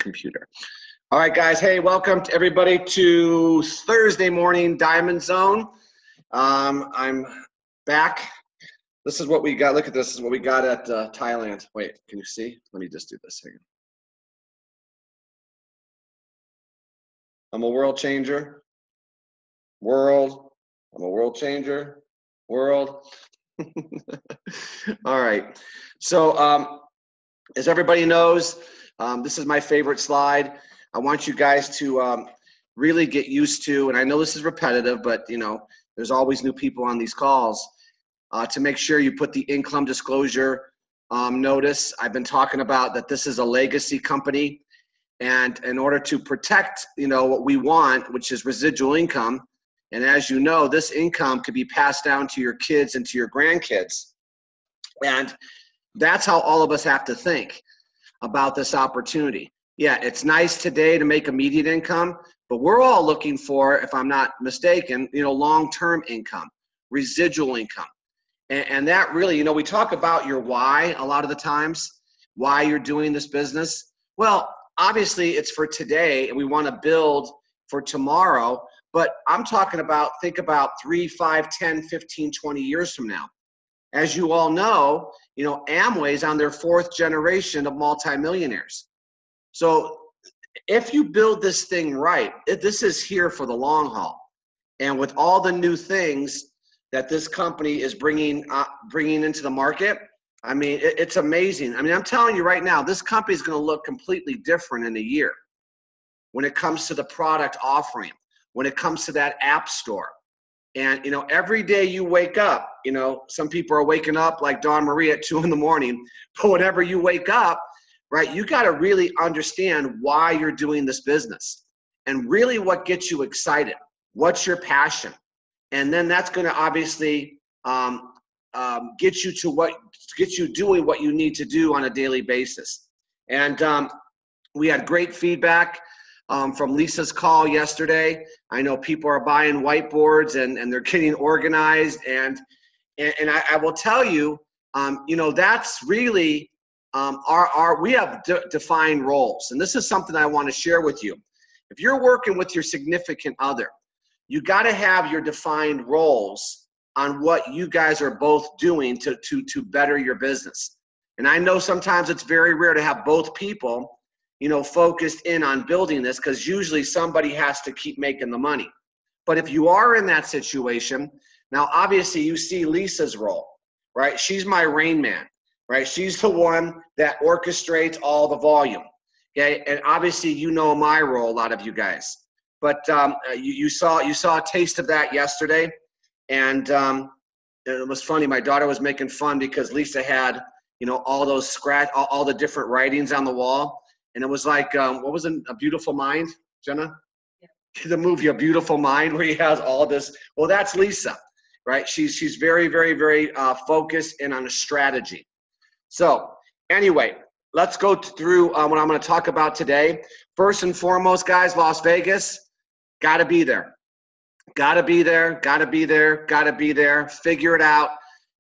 computer. All right, guys. Hey, welcome to everybody to Thursday morning Diamond Zone. I'm back. This is what we got. Look at this. This is what we got at Thailand. Wait, can you see? Let me just do this here. I'm a world changer. World. I'm a world changer. World. All right. So, as everybody knows, this is my favorite slide. I want you guys to really get used to, and I know this is repetitive, but you know, there's always new people on these calls, to make sure you put the income disclosure notice. I've been talking about that this is a legacy company, and in order to protect, you know, what we want, which is residual income, and as you know, this income could be passed down to your kids and to your grandkids. And that's how all of us have to think about this opportunity. Yeah, it's nice today to make immediate income, but we're all looking for, if I'm not mistaken, you know, long-term income, residual income. And that really, you know, we talk about your why a lot of the times, why you're doing this business. Well, obviously it's for today and we want to build for tomorrow, but I'm talking about, think about 3, 5, 10, 15, 20 years from now. As you all know, you know, Amway's on their 4th generation of multimillionaires. So if you build this thing right, this is here for the long haul. And with all the new things that this company is bringing into the market, I mean, it's amazing. I mean, I'm telling you right now, this company is going to look completely different in a year when it comes to the product offering, when it comes to that app store. And, you know, every day you wake up, you know, some people are waking up like Dawn Marie at 2 in the morning, but whenever you wake up, right, you got to really understand why you're doing this business and really what gets you excited. What's your passion? And then that's going to obviously get you doing what you need to do on a daily basis. And we had great feedback from Lisa's call yesterday. I know people are buying whiteboards and they're getting organized. And I will tell you, you know, that's really we have defined roles. And this is something I want to share with you. If you're working with your significant other, you got to have your defined roles on what you guys are both doing to better your business. And I know sometimes it's very rare to have both people, you know, focused in on building this, because usually somebody has to keep making the money. But if you are in that situation, now obviously you see Lisa's role, right? She's my rain man, right? She's the one that orchestrates all the volume, okay? And obviously you know my role, a lot of you guys. But you saw a taste of that yesterday, and it was funny. My daughter was making fun because Lisa had, you know, all those all the different writings on the wall. And it was like, what was it? A Beautiful Mind, Jenna? Yeah. The movie A Beautiful Mind, where he has all this. Well, that's Lisa, right? She's very, very, very focused and on a strategy. So anyway, let's go through what I'm going to talk about today. First and foremost, guys, Las Vegas, got to be there. Got to be there, got to be there, got to be there. Figure it out.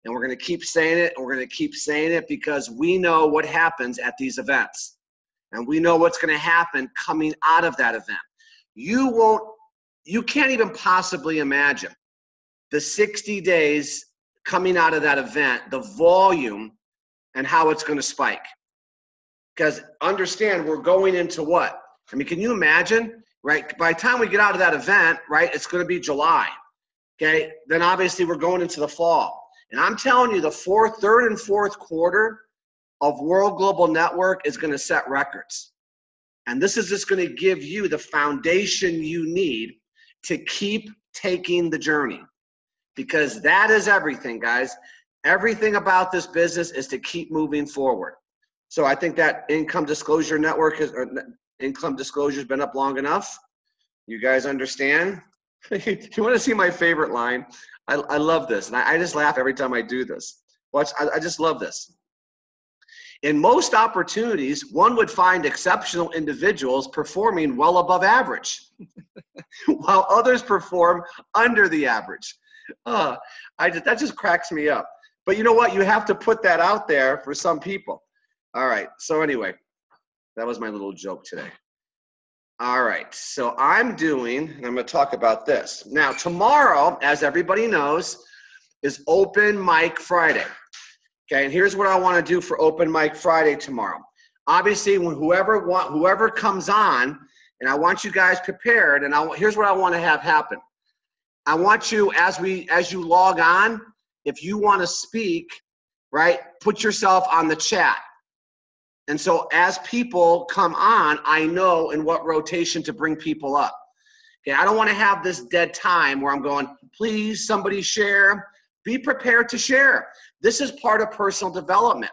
And we're going to keep saying it, and we're going to keep saying it because we know what happens at these events. And we know what's going to happen coming out of that event. You can't even possibly imagine the 60 days coming out of that event, the volume and how it's going to spike. Because understand, we're going into what? I mean, can you imagine, right? By the time we get out of that event, right, it's going to be July. Okay. Then obviously we're going into the fall. And I'm telling you, the third and fourth quarter of World Global Network is going to set records. And this is just going to give you the foundation you need to keep taking the journey, because that is everything, guys. Everything about this business is to keep moving forward. So I think that income disclosure network income disclosure has been up long enough. You guys understand? You want to see my favorite line? I love this. And I just laugh every time I do this. Watch, I just love this. In most opportunities, one would find exceptional individuals performing well above average, while others perform under the average. That just cracks me up. But you know what? You have to put that out there for some people. All right. So anyway, That was my little joke today. All right, so I'm doing, and I'm going to talk about this. Now, tomorrow, as everybody knows, is Open Mic Friday. Okay, and here's what I want to do for Open Mic Friday tomorrow. Obviously, when whoever comes on, and I want you guys prepared, and here's what I want to have happen. I want you, as you log on, if you want to speak, right, put yourself on the chat. And so as people come on, I know in what rotation to bring people up. Okay, I don't want to have this dead time where I'm going, please, somebody share. Be prepared to share. This is part of personal development.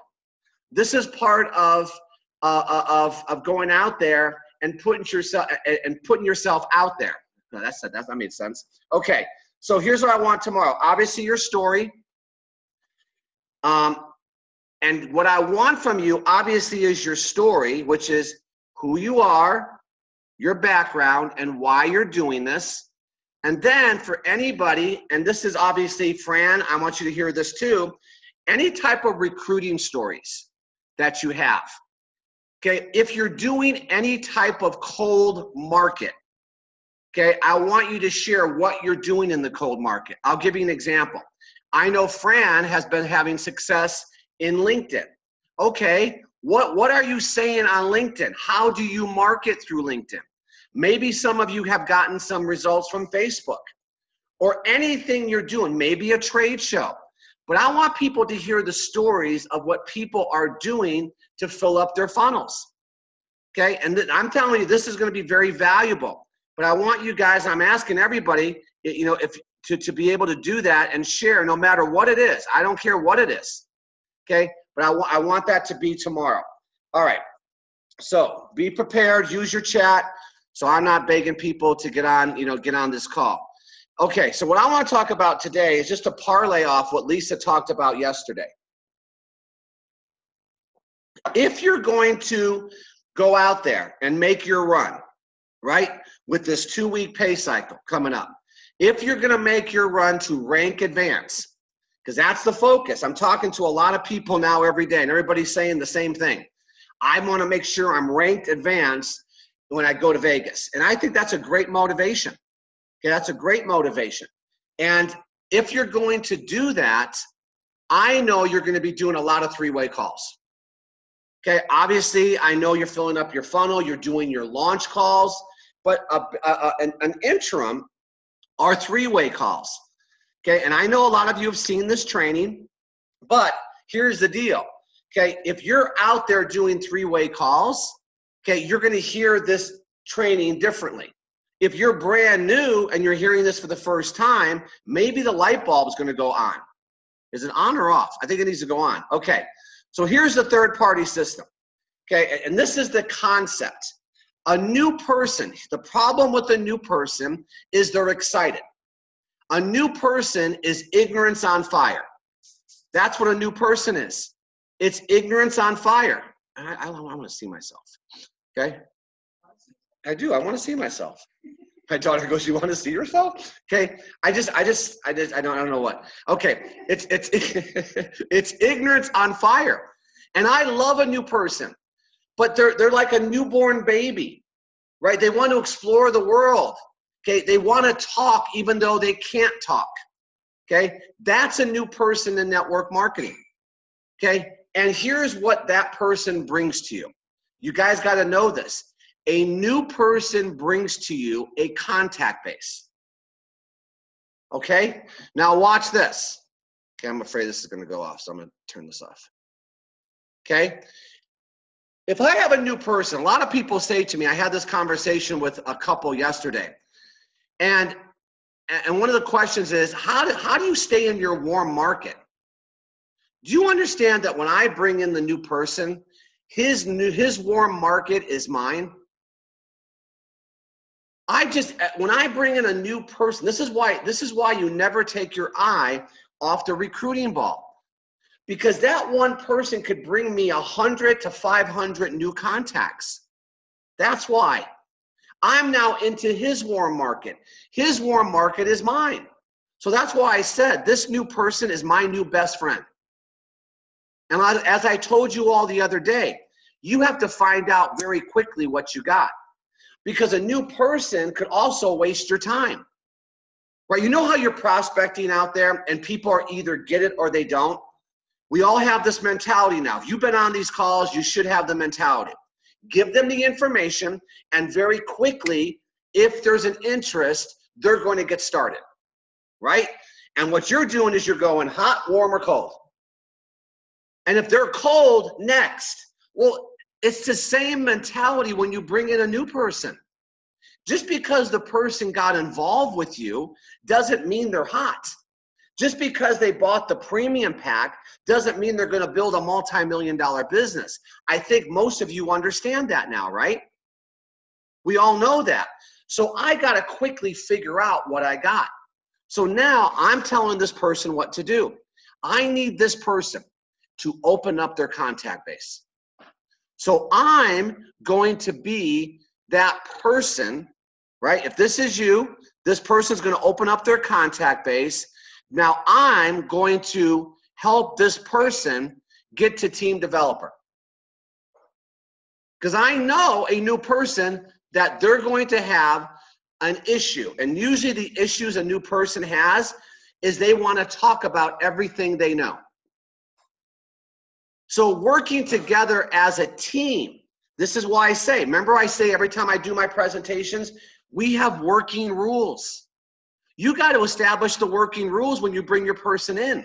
This is part of going out there and putting yourself out there. No, that made sense. Okay, so here's what I want tomorrow. Obviously, your story. And what I want from you, obviously, is your story, which is who you are, your background, and why you're doing this. And then for anybody, and this is obviously, Fran, I want you to hear this too, any type of recruiting stories that you have. Okay, if you're doing any type of cold market, okay, I want you to share what you're doing in the cold market. I'll give you an example. I know Fran has been having success in LinkedIn. Okay, what are you saying on LinkedIn? How do you market through LinkedIn? Maybe some of you have gotten some results from Facebook or anything you're doing, maybe a trade show. But I want people to hear the stories of what people are doing to fill up their funnels. Okay, and I'm telling you, this is going to be very valuable. But I want you guys, I'm asking everybody, you know, to be able to do that and share no matter what it is. I don't care what it is. Okay, but I want that to be tomorrow. All right, so be prepared, use your chat, so I'm not begging people to get on this call. Okay, so what I want to talk about today is just a parlay off what Lisa talked about yesterday. If you're going to go out there and make your run, right, with this 2-week pay cycle coming up, if you're going to make your run to rank advance, because that's the focus. I'm talking to a lot of people now every day, and everybody's saying the same thing. I want to make sure I'm ranked advanced when I go to Vegas. And I think that's a great motivation. Okay, that's a great motivation. And if you're going to do that, I know you're going to be doing a lot of 3-way calls. Okay, obviously, I know you're filling up your funnel, you're doing your launch calls, but an interim are 3-way calls. Okay, and I know a lot of you have seen this training, but here's the deal. Okay, if you're out there doing 3-way calls, okay, you're going to hear this training differently. If you're brand new and you're hearing this for the first time, maybe the light bulb is going to go on. Is it on or off? I think it needs to go on. Okay, so here's the third-party system. Okay, and this is the concept. A new person, the problem with a new person is they're excited. A new person is ignorance on fire. That's what a new person is. It's ignorance on fire. I want to see myself. Okay? I do. I want to see myself. My daughter goes, "You want to see yourself?" Okay. I don't know what. Okay. It's ignorance on fire. And I love a new person, but they're like a newborn baby, right? They want to explore the world. Okay, they want to talk even though they can't talk. Okay, that's a new person in network marketing. Okay, and here's what that person brings to you. You guys got to know this. A new person brings to you a contact base. Okay, now watch this. Okay, I'm afraid this is going to go off, so I'm going to turn this off. Okay, if I have a new person, a lot of people say to me, I had this conversation with a couple yesterday. And one of the questions is, how do you stay in your warm market? Do you understand that when I bring in the new person, his warm market is mine? When I bring in a new person, this is why you never take your eye off the recruiting ball. Because that one person could bring me 100 to 500 new contacts. That's why. I'm now into his warm market. His warm market is mine. So that's why I said this new person is my new best friend. And as I told you all the other day, you have to find out very quickly what you got. Because a new person could also waste your time. Right? You know how you're prospecting out there and people are either get it or they don't? We all have this mentality now. If you've been on these calls, you should have the mentality. Give them the information, and very quickly, if there's an interest, they're going to get started, right? And what you're doing is you're going hot, warm, or cold. And if they're cold, next. Well, it's the same mentality when you bring in a new person. Just because the person got involved with you doesn't mean they're hot. Just because they bought the premium pack doesn't mean they're going to build a multi-million-dollar business. I think most of you understand that now, right? We all know that. So I got to quickly figure out what I got. So now I'm telling this person what to do. I need this person to open up their contact base. So I'm going to be that person, right? If this is you, this person's going to open up their contact base. Now I'm going to help this person get to team developer. Because I know a new person that they're going to have an issue. And usually the issues a new person has is they want to talk about everything they know. So working together as a team, this is why I say, remember I say every time I do my presentations, we have working rules. You got to establish the working rules when you bring your person in.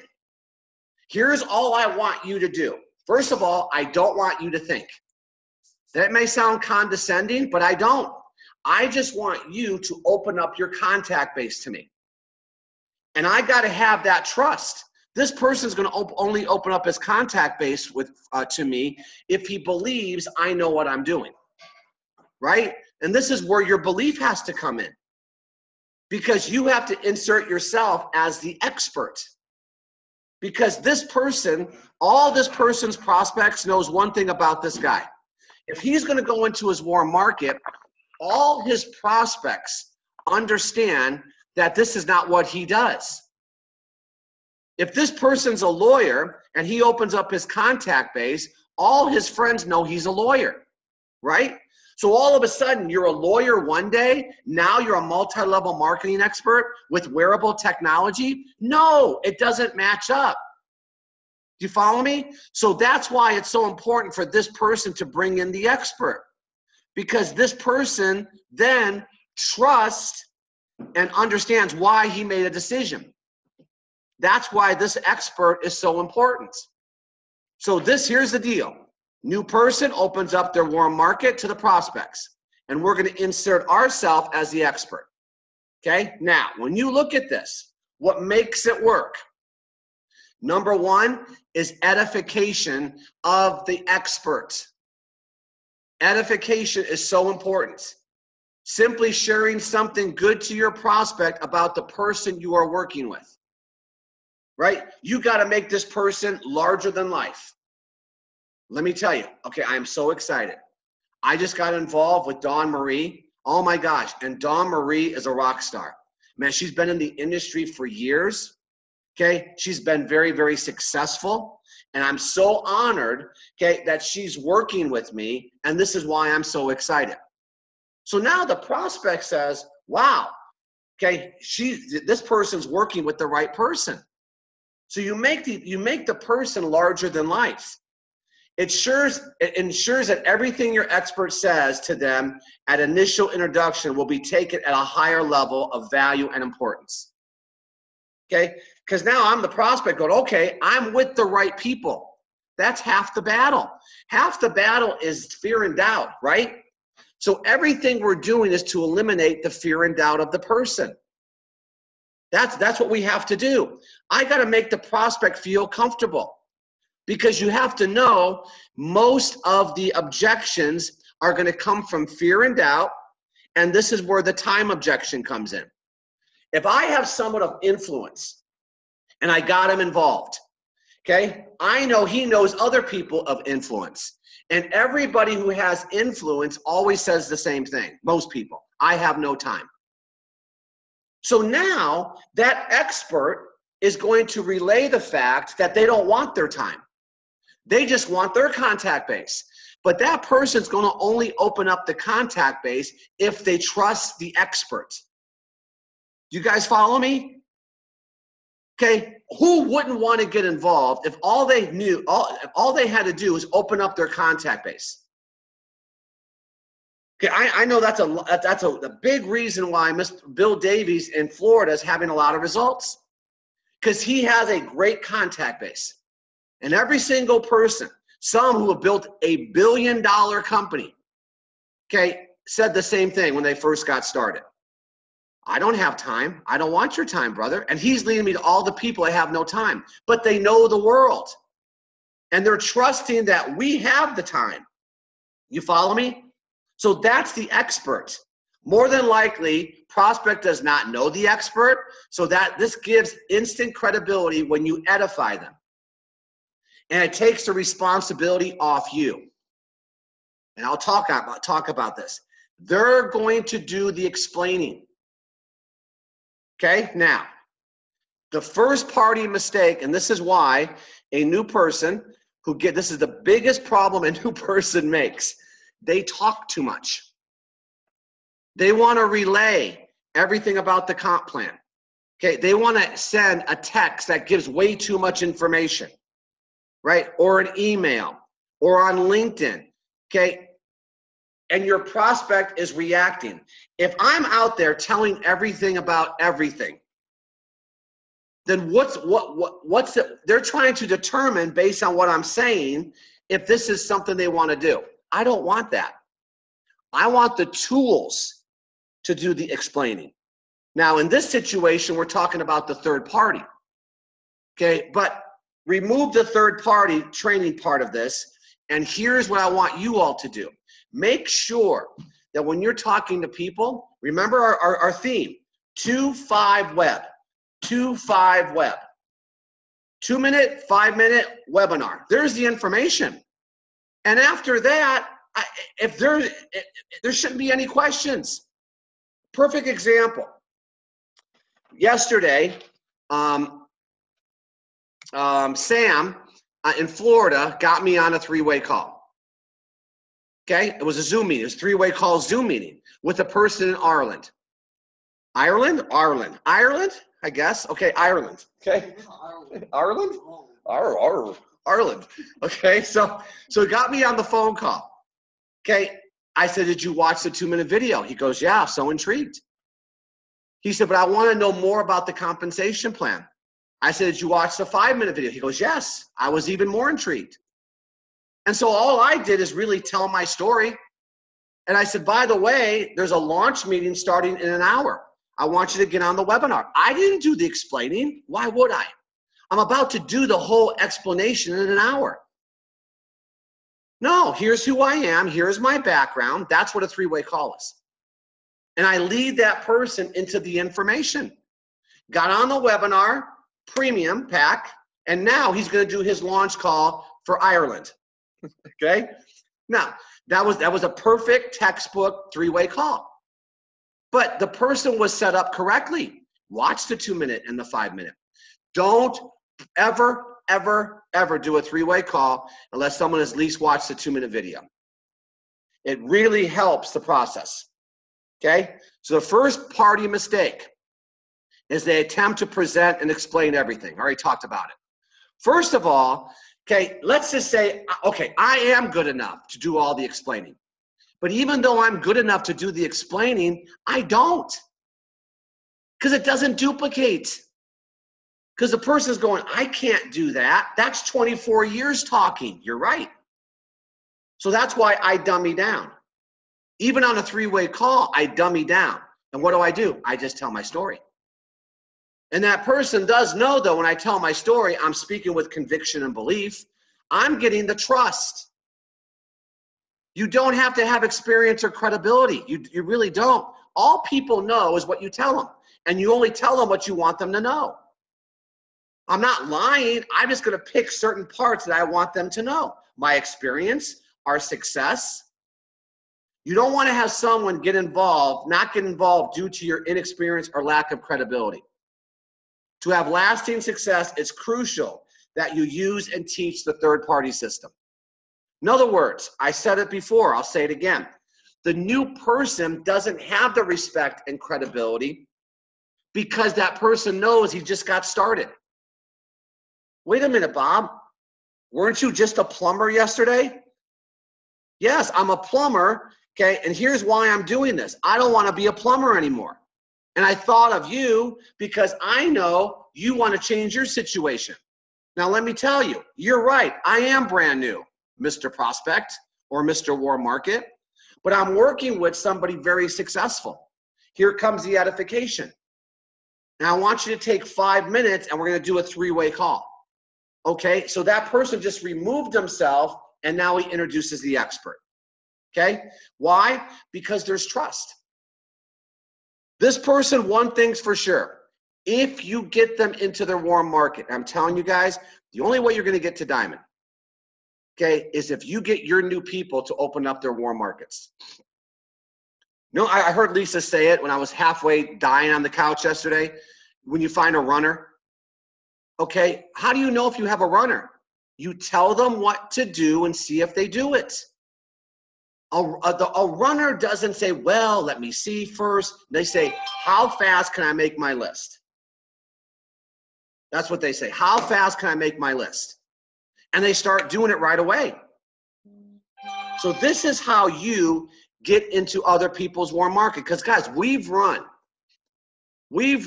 Here's all I want you to do. First of all, I don't want you to think. That may sound condescending, but I don't. I just want you to open up your contact base to me. And I got to have that trust. This person's going to only open up his contact base to me if he believes I know what I'm doing, right? And this is where your belief has to come in, because you have to insert yourself as the expert. Because this person, all this person's prospects knows one thing about this guy. If he's going to go into his warm market, all his prospects understand that this is not what he does. If this person's a lawyer and he opens up his contact base, all his friends know he's a lawyer, right? So all of a sudden, you're a lawyer one day, now you're a multi-level marketing expert with wearable technology? No, it doesn't match up. Do you follow me? So that's why it's so important for this person to bring in the expert, because this person then trusts and understands why he made a decision. That's why this expert is so important. So here's the deal. New person opens up their warm market to the prospects, and we're going to insert ourselves as the expert. Okay? Now, when you look at this, what makes it work? Number one is edification of the expert. Edification is so important. Simply sharing something good to your prospect about the person you are working with. Right? You got to make this person larger than life. Let me tell you, okay, I'm so excited. I just got involved with Dawn Marie. Oh my gosh, and Dawn Marie is a rock star. Man, she's been in the industry for years, okay? She's been very, very successful, and I'm so honored, okay, that she's working with me, and this is why I'm so excited. So now the prospect says, wow, okay, this person's working with the right person. So you make the person larger than life. It ensures that everything your expert says to them at initial introduction will be taken at a higher level of value and importance. Okay? Because now I'm the prospect going, okay, I'm with the right people. That's half the battle. Half the battle is fear and doubt, right? So everything we're doing is to eliminate the fear and doubt of the person. That's what we have to do. I got to make the prospect feel comfortable, because you have to know most of the objections are going to come from fear and doubt, and this is where the time objection comes in. If I have someone of influence and I got him involved, okay, I know he knows other people of influence, and everybody who has influence always says the same thing. Most people, I have no time. So now that expert is going to relay the fact that they don't want their time. They just want their contact base. But that person's going to only open up the contact base if they trust the expert. You guys follow me? Okay, who wouldn't want to get involved if all they knew, all they had to do was open up their contact base? Okay, I know that's a big reason why Mr. Bill Davies in Florida is having a lot of results, because he has a great contact base. And every single person, some who have built a $1 billion company, okay, said the same thing when they first got started. I don't have time. I don't want your time, brother. And he's leading me to all the people that have no time. But they know the world. And they're trusting that we have the time. You follow me? So that's the expert. More than likely, prospect does not know the expert, so that this gives instant credibility when you edify them. And it takes the responsibility off you. And I'll talk about this. They're going to do the explaining. Okay, now, the first party mistake, and this is why a new person this is the biggest problem a new person makes. They talk too much. They want to relay everything about the comp plan. Okay, they want to send a text that gives way too much information, right? Or an email, or on LinkedIn, okay? And your prospect is reacting. If I'm out there telling everything about everything, then they're trying to determine based on what I'm saying if this is something they want to do. I don't want that. I want the tools to do the explaining. Now, in this situation, we're talking about the third party. Okay, but remove the third party training part of this, and here's what I want you all to do. Make sure that when you're talking to people, remember our theme, 2-5 web. 2-5 web. 2-minute, 5-minute webinar. There's the information. And after that, there shouldn't be any questions. Perfect example. Yesterday, Sam in Florida got me on a 3-way call. Okay, it was a Zoom meeting. It was a 3-way call Zoom meeting with a person in Ireland. Ireland? Ireland? I guess. Okay, Ireland. Okay, Ireland? Ireland. Okay, so he got me on the phone call. Okay, I said, did you watch the 2-minute video? He goes, yeah, so intrigued. He said, but I want to know more about the compensation plan. I said, did you watch the 5-minute video? He goes, yes, I was even more intrigued. And so all I did is really tell my story. And I said, by the way, there's a launch meeting starting in an hour. I want you to get on the webinar. I didn't do the explaining. Why would I? I'm about to do the whole explanation in an hour. No, here's who I am. Here's my background. That's what a 3-way call is. And I lead that person into the information. Got on the webinar, premium pack, and now he's going to do his launch call for Ireland. Okay? Now, that was a perfect textbook 3-way call. But the person was set up correctly. Watch the 2-minute and the 5-minute. Don't ever do a 3-way call unless someone has at least watched the 2-minute video. It really helps the process. Okay? So the first party mistake is they attempt to present and explain everything. I already talked about it. First of all, okay, let's just say, okay, I am good enough to do all the explaining. But even though I'm good enough to do the explaining, I don't. Because it doesn't duplicate. Because the person is going, I can't do that. That's 24 years talking. You're right. So that's why I dummy down. Even on a 3-way call, I dummy down. And what do? I just tell my story. And that person does know, though, when I tell my story, I'm speaking with conviction and belief. I'm getting the trust. You don't have to have experience or credibility. You really don't. All people know is what you tell them. And you only tell them what you want them to know. I'm not lying. I'm just going to pick certain parts that I want them to know. My experience, our success. You don't want to have someone not get involved due to your inexperience or lack of credibility. To have lasting success, it's crucial that you use and teach the third-party system. In other words, I said it before, I'll say it again. The new person doesn't have the respect and credibility because that person knows he just got started. Wait a minute, Bob. Weren't you just a plumber yesterday? Yes, I'm a plumber, okay, and here's why I'm doing this. I don't want to be a plumber anymore. And I thought of you because I know you want to change your situation. Now, let me tell you, you're right. I am brand new, Mr. Prospect or Mr. Warm Market, but I'm working with somebody very successful. Here comes the edification. Now, I want you to take 5 minutes and we're going to do a 3-way call. Okay, so that person just removed himself and now he introduces the expert. Okay, why? Because there's trust. This person, one thing's for sure. If you get them into their warm market, I'm telling you guys, the only way you're going to get to diamond, okay, is if you get your new people to open up their warm markets. No, I heard Lisa say it when I was halfway dying on the couch yesterday. When you find a runner, okay, how do you know if you have a runner? You tell them what to do and see if they do it. A runner doesn't say, well, let me see first. They say, how fast can I make my list? That's what they say. How fast can I make my list? And they start doing it right away. So this is how you get into other people's warm market. Because guys, we've run, what's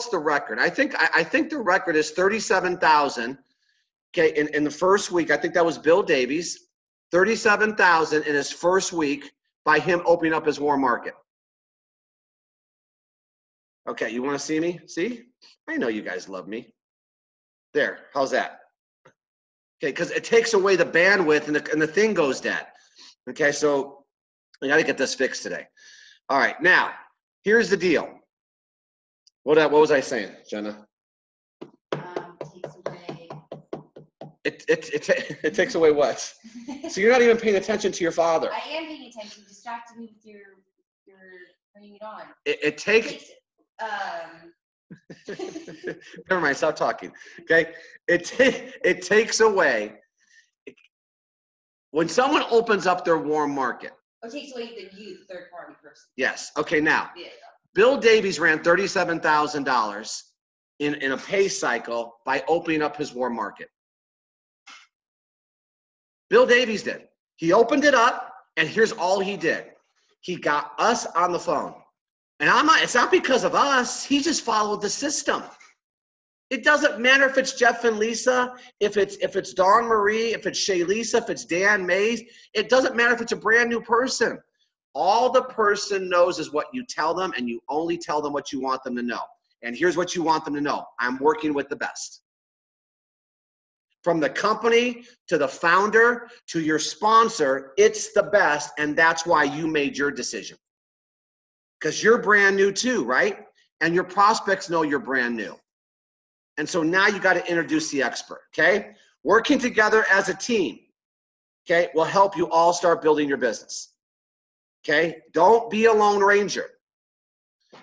the record? I think the record is 37,000. Okay, in the first week, I think that was Bill Davies. 37,000 in his first week by him opening up his warm market. Okay, you want to see me? See? I know you guys love me. There, how's that? Okay, because it takes away the bandwidth and the thing goes dead. Okay, so I got to get this fixed today. All right, now, here's the deal. What was I saying, Jenna? Takes away. It takes away what? So you're not even paying attention to your father. I am paying attention. You distracted me with your putting it on. It takes never mind, stop talking. Okay? It takes away when someone opens up their warm market. It takes away the third party person. Yes. Okay, now Yeah. Bill Davies ran $37,000 in a pay cycle by opening up his warm market. Bill Davies did. He opened it up, and here's all he did. He got us on the phone. And it's not because of us. He just followed the system. It doesn't matter if it's Jeff and Lisa, if it's Dawn Marie, if it's Shay Lisa, if it's Dan Mays. It doesn't matter if it's a brand new person. All the person knows is what you tell them, and you only tell them what you want them to know. And here's what you want them to know. I'm working with the best. From the company to the founder to your sponsor, it's the best, and that's why you made your decision. Because you're brand new too, right? And your prospects know you're brand new. And so now you got to introduce the expert, okay? Working together as a team, okay, will help you all start building your business, okay? Don't be a lone ranger.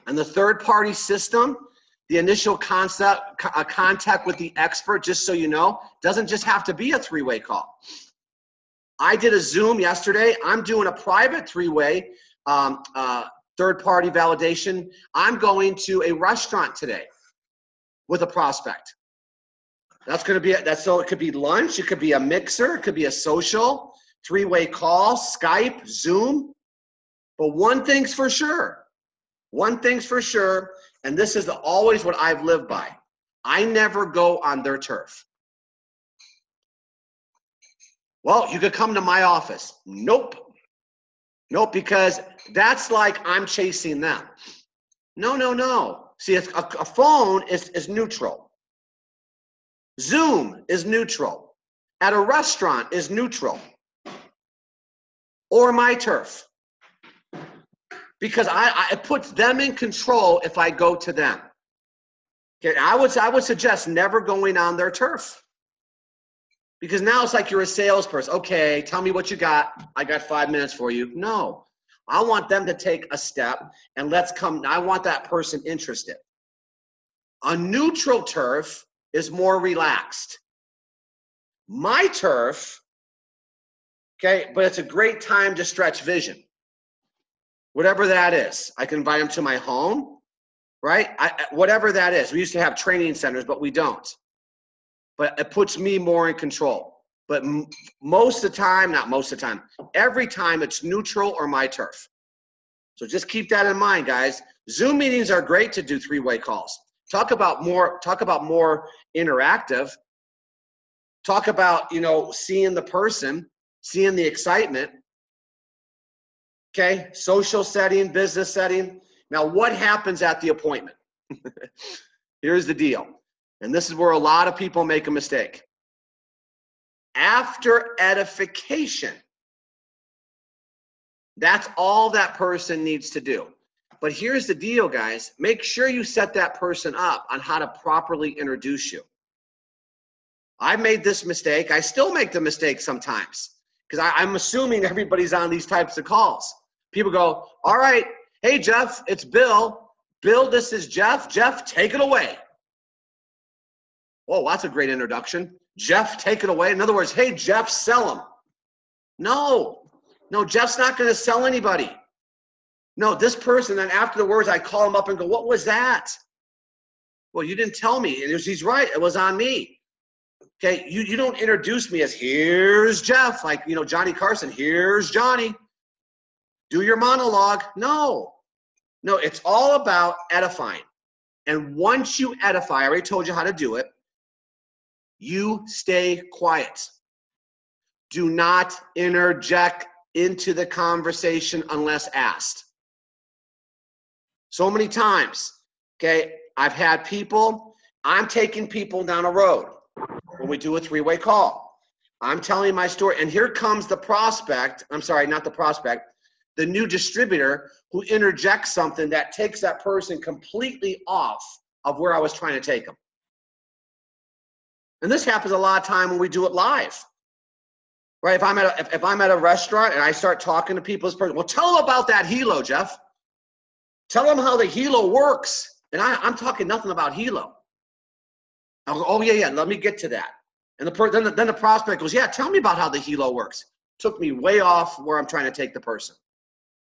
And the third-party system, the initial contact with the expert, just so you know, doesn't just have to be a 3-way call. I did a Zoom yesterday. I'm doing a private 3-way third-party validation. I'm going to a restaurant today with a prospect. That's going to be so it could be lunch, it could be a mixer, it could be a social, 3-way call, Skype, Zoom. But one thing's for sure. One thing's for sure, and this is always what I've lived by. I never go on their turf. Well, you could come to my office. Nope. Nope, because that's like I'm chasing them. No. See, a phone is neutral. Zoom is neutral. At a restaurant is neutral. Or my turf. Because it puts them in control if I go to them. Okay, I would suggest never going on their turf. Because now it's like you're a salesperson. Okay, tell me what you got. I got 5 minutes for you. No, I want them to take a step and I want that person interested. A neutral turf is more relaxed. my turf, okay, but it's a great time to stretch vision. Whatever that is. I can invite them to my home, right? Whatever that is. We used to have training centers, but we don't. But it puts me more in control. But most of the time, not most of the time, every time it's neutral or my turf. So just keep that in mind, guys. Zoom meetings are great to do three-way calls. Talk about more interactive. Talk about, seeing the person, seeing the excitement. Okay, social setting, business setting. Now, what happens at the appointment? Here's the deal. And this is where a lot of people make a mistake. After edification, that's all that person needs to do. But here's the deal, guys. Make sure you set that person up on how to properly introduce you. I made this mistake. I still make the mistake sometimes because I'm assuming everybody's on these types of calls. People go, all right, hey, Jeff, it's Bill. Bill, this is Jeff. Jeff, take it away. Whoa, that's a great introduction. Jeff, take it away. In other words, hey, Jeff, sell him. No, Jeff's not going to sell anybody. No, this person, then after the words, I call him up and go, what was that? Well, you didn't tell me. And he's right. It was on me. Okay, you don't introduce me as, here's Jeff, like, Johnny Carson, here's Johnny. Do your monologue. No, it's all about edifying. And once you edify, I already told you how to do it, you stay quiet. Do not interject into the conversation unless asked. So many times, okay, I've had people, I'm taking people down a road when we do a three-way call. I'm telling my story, and here comes the prospect, I'm sorry, not the prospect, the new distributor who interjects something that takes that person completely off of where I was trying to take them. And this happens a lot of time when we do it live. Right? If I'm at a restaurant and I start talking to people, well, tell them about that helo, Jeff. Tell them how the helo works. And I'm talking nothing about helo. I'll go, oh yeah, let me get to that. And then the prospect goes, yeah, tell me about how the helo works. Took me way off where I'm trying to take the person.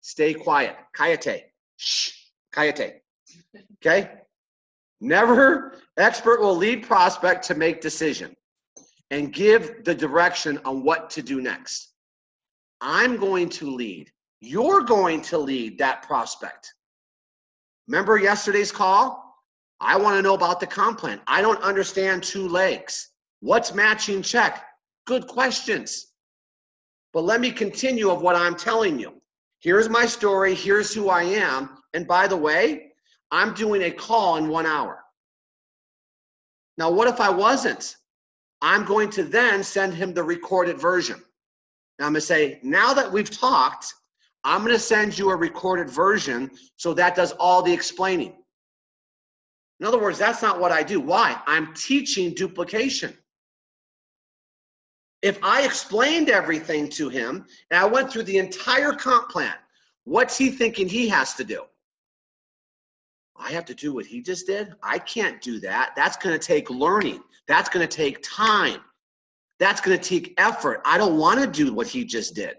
Stay quiet. Kayate. Shh. Kayate. Okay? Never, expert will lead prospect to make decision and give the direction on what to do next. I'm going to lead. You're going to lead that prospect. Remember yesterday's call? I want to know about the comp plan. I don't understand two legs. What's matching check? Good questions. But let me continue of what I'm telling you. Here's my story. Here's who I am. And by the way, I'm doing a call in 1 hour. Now, what if I wasn't? I'm going to then send him the recorded version. Now, I'm going to say, now that we've talked, I'm going to send you a recorded version so that does all the explaining. In other words, that's not what I do. Why? I'm teaching duplication. If I explained everything to him and I went through the entire comp plan, what's he thinking he has to do? I have to do what he just did? I can't do that. That's going to take learning. That's going to take time. That's going to take effort. I don't want to do what he just did.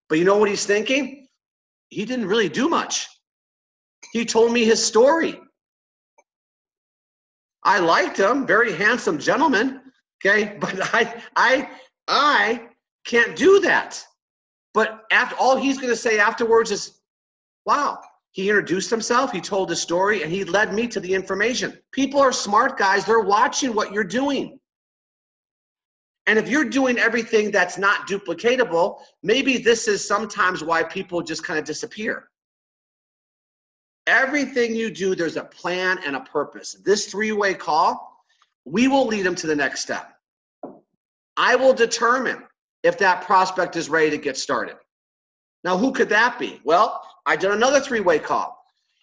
But you know what he's thinking? He didn't really do much. He told me his story. I liked him, very handsome gentleman, okay? But I can't do that. But after all he's going to say afterwards is, wow, he introduced himself, he told his story, and he led me to the information. People are smart, guys. They're watching what you're doing. And if you're doing everything that's not duplicatable, maybe this is sometimes why people just kind of disappear. Everything you do, there's a plan and a purpose. This three-way call, we will lead them to the next step. I will determine if that prospect is ready to get started. Now, who could that be? Well, I did another three-way call,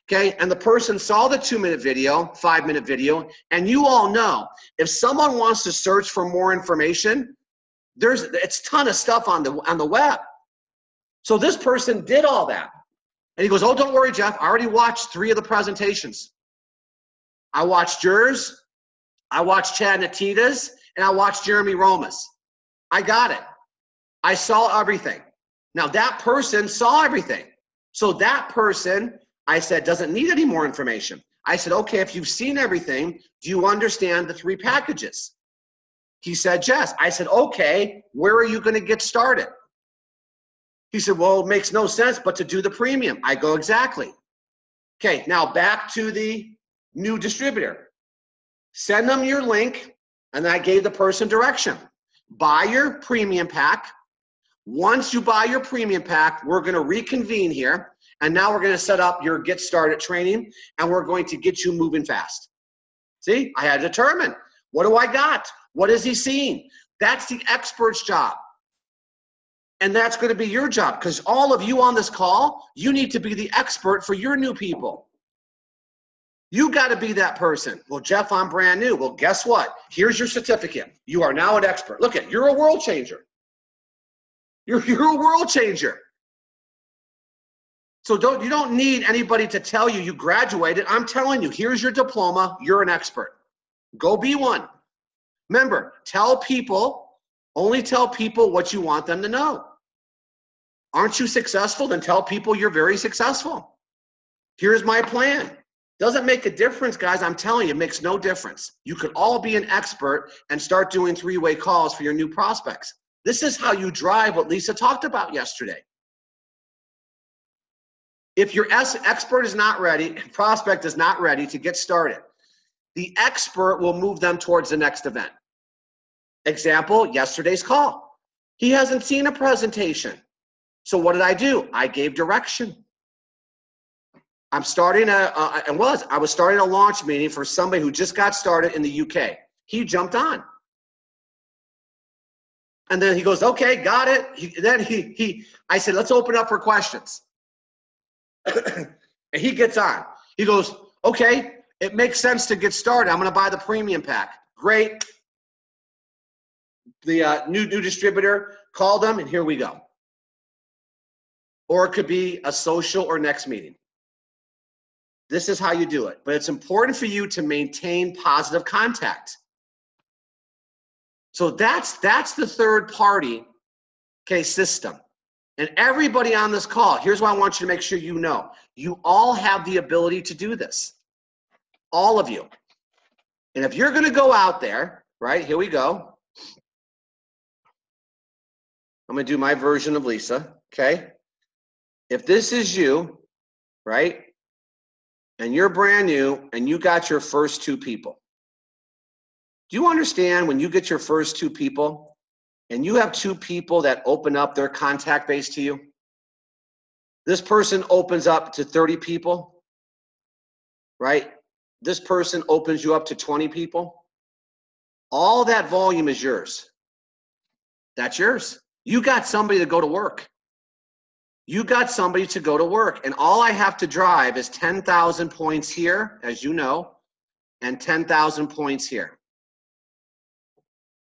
okay? And the person saw the 2-minute video, 5-minute video, and you all know if someone wants to search for more information, it's a ton of stuff on the web. So this person did all that. And he goes, oh, don't worry, Jeff. I already watched 3 of the presentations. I watched yours. I watched Chad Natita's. and I watched Jeremy Romas. I got it. I saw everything. Now that person saw everything. So that person, I said, doesn't need any more information. I said, okay, if you've seen everything, do you understand the 3 packages? He said, yes. I said, okay, where are you going to get started? He said, well, it makes no sense but to do the premium. I go, exactly. Okay, now back to the new distributor. Send them your link, and I gave the person direction. Buy your premium pack. Once you buy your premium pack, we're going to reconvene here, and now we're going to set up your Get Started training, and we're going to get you moving fast. See, I had to determine, what do I got? What is he seeing? That's the expert's job. And that's going to be your job, because all of you on this call, you need to be the expert for your new people. You got to be that person. Well, Jeff, I'm brand new. Well, guess what? Here's your certificate. You are now an expert. Look at, you're a world changer. You're a world changer. So you don't need anybody to tell you you graduated. I'm telling you, here's your diploma. You're an expert. Go be one. Remember, only tell people what you want them to know. Aren't you successful? Then tell people you're very successful. Here's my plan. Doesn't make a difference, guys. I'm telling you, it makes no difference. You could all be an expert and start doing 3-way calls for your new prospects. This is how you drive what Lisa talked about yesterday. If your expert is not ready, prospect is not ready to get started, the expert will move them towards the next event. Example, yesterday's call. He hasn't seen a presentation. So what did I do? I gave direction. I was starting a launch meeting for somebody who just got started in the UK. He jumped on. And then he goes, okay, got it. I said, let's open up for questions. And he gets on. He goes, okay, it makes sense to get started. I'm going to buy the premium pack. Great. The new distributor called them, and here we go. Or it could be a social or next meeting. This is how you do it. But it's important for you to maintain positive contact. So that's the third party, okay, system. And everybody on this call, here's what I want you to make sure you know. You all have the ability to do this. All of you. And if you're going to go out there, right, here we go. I'm going to do my version of Lisa, okay? If this is you, right, and you're brand new and you got your first 2 people, do you understand when you get your first 2 people and you have 2 people that open up their contact base to you? This person opens up to 30 people, right? This person opens you up to 20 people. All that volume is yours. That's yours. You got somebody to go to work. You got somebody to go to work. And all I have to drive is 10,000 points here, as you know, and 10,000 points here.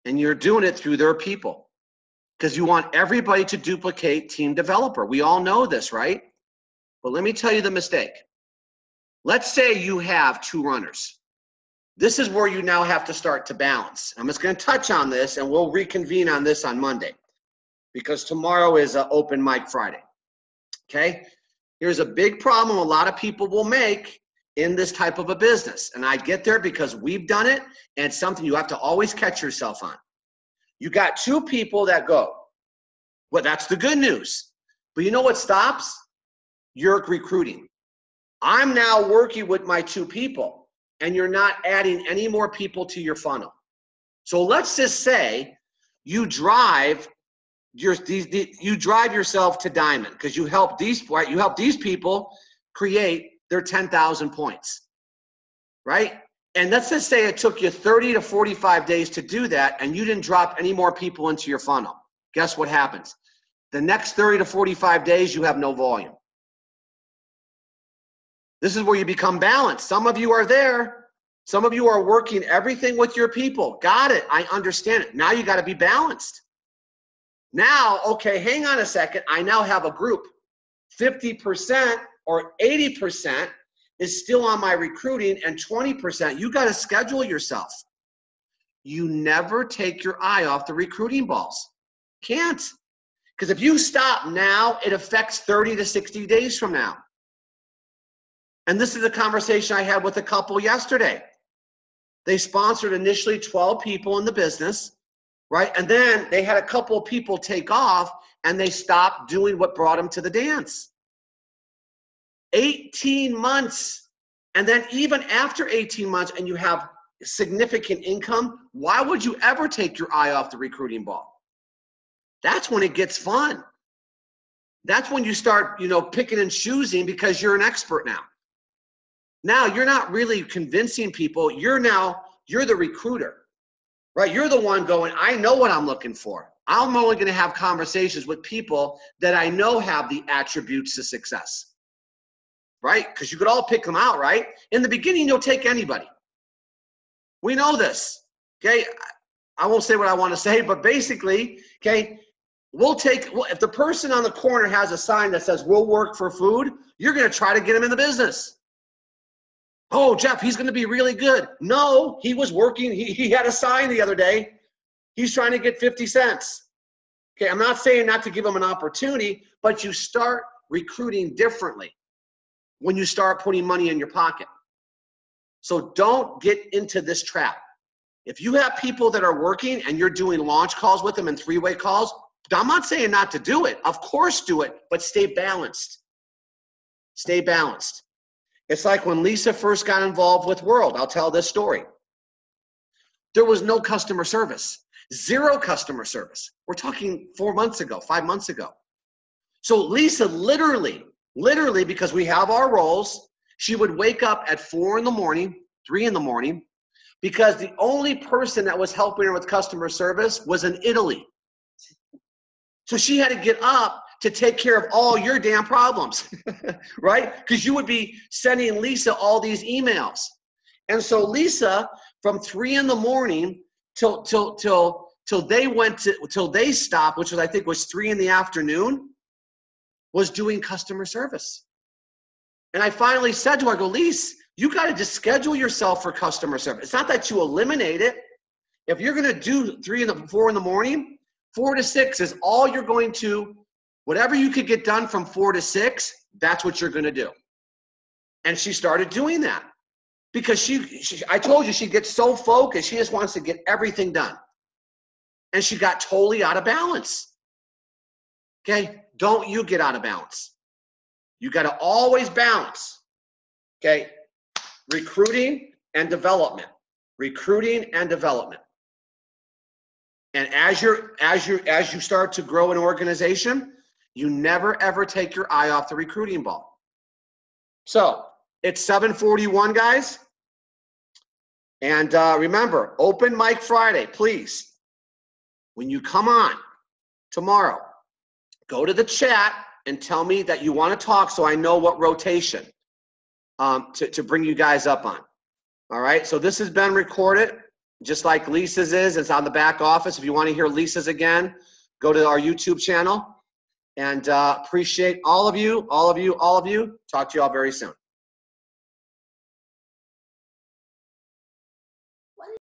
And you're doing it through their people because you want everybody to duplicate team developer. We all know this, right? But let me tell you the mistake. Let's say you have 2 runners. This is where you now have to start to balance. I'm just going to touch on this, and we'll reconvene on this on Monday because tomorrow is an open mic Friday. Okay? Here's a big problem a lot of people will make in this type of a business. And I get there because we've done it, and it's something you have to always catch yourself on. You got 2 people that go. Well, that's the good news. But you know what stops? Your recruiting. I'm now working with my 2 people, and you're not adding any more people to your funnel. So let's just say you drive yourself to diamond because you help these people create their 10,000 points, right? And let's just say it took you 30 to 45 days to do that, and you didn't drop any more people into your funnel. Guess what happens? The next 30 to 45 days, you have no volume. This is where you become balanced. Some of you are there. Some of you are working everything with your people. Got it. I understand it. Now you got to be balanced. Now, okay, hang on a second. I now have a group. 50% or 80% is still on my recruiting, and 20%, you got to schedule yourself. you never take your eye off the recruiting balls. Can't. Because if you stop now, it affects 30 to 60 days from now. And this is a conversation I had with a couple yesterday. They sponsored initially 12 people in the business, right? And then they had a couple of people take off and they stopped doing what brought them to the dance. 18 months. And then even after 18 months and you have significant income, why would you ever take your eye off the recruiting ball? That's when it gets fun. That's when you start, picking and choosing because you're an expert now. Now you're not really convincing people. You're the recruiter, right? You're the one going, I know what I'm looking for. I'm only going to have conversations with people that I know have the attributes to success, right? Because you could all pick them out, right? In the beginning, you'll take anybody. We know this, okay? I won't say what I want to say, but basically, okay, if the person on the corner has a sign that says, we'll work for food, you're going to try to get him in the business. Oh, Jeff, he's going to be really good. No, he was working. He had a sign the other day. He's trying to get 50 cents. Okay, I'm not saying not to give him an opportunity, but you start recruiting differently when you start putting money in your pocket. So don't get into this trap. If you have people that are working and you're doing launch calls with them and three-way calls, I'm not saying not to do it. Of course do it, but stay balanced. Stay balanced. It's like when Lisa first got involved with World. I'll tell this story. There was no customer service. Zero customer service. We're talking 4 months ago, 5 months ago. So Lisa literally, because we have our roles, she would wake up at 4 in the morning, 3 in the morning, because the only person that was helping her with customer service was in Italy. So she had to get up to take care of all your damn problems, right? Because you would be sending Lisa all these emails. And so Lisa, from 3 in the morning till they stopped, which was, I think was 3 in the afternoon, was doing customer service. And I finally said to her, I go, Lisa, you got to just schedule yourself for customer service. It's not that you eliminate it. If you're going to do 4 in the morning, 4 to 6 is all you're going to, whatever you could get done from 4 to 6, that's what you're going to do. And she started doing that because I told you she gets so focused. She just wants to get everything done. And she got totally out of balance. Okay. Don't you get out of balance. You got to always balance. Okay. Recruiting and development. Recruiting and development. And as you start to grow an organization, you never ever take your eye off the recruiting ball. So it's 7:41, guys. And remember, Open Mic Friday, please. When you come on tomorrow, go to the chat and tell me that you want to talk so I know what rotation to bring you guys up on. All right, so this has been recorded. Just like Lisa's is, it's on the back office. If you want to hear Lisa's again, go to our YouTube channel. And appreciate all of you. Talk to you all very soon.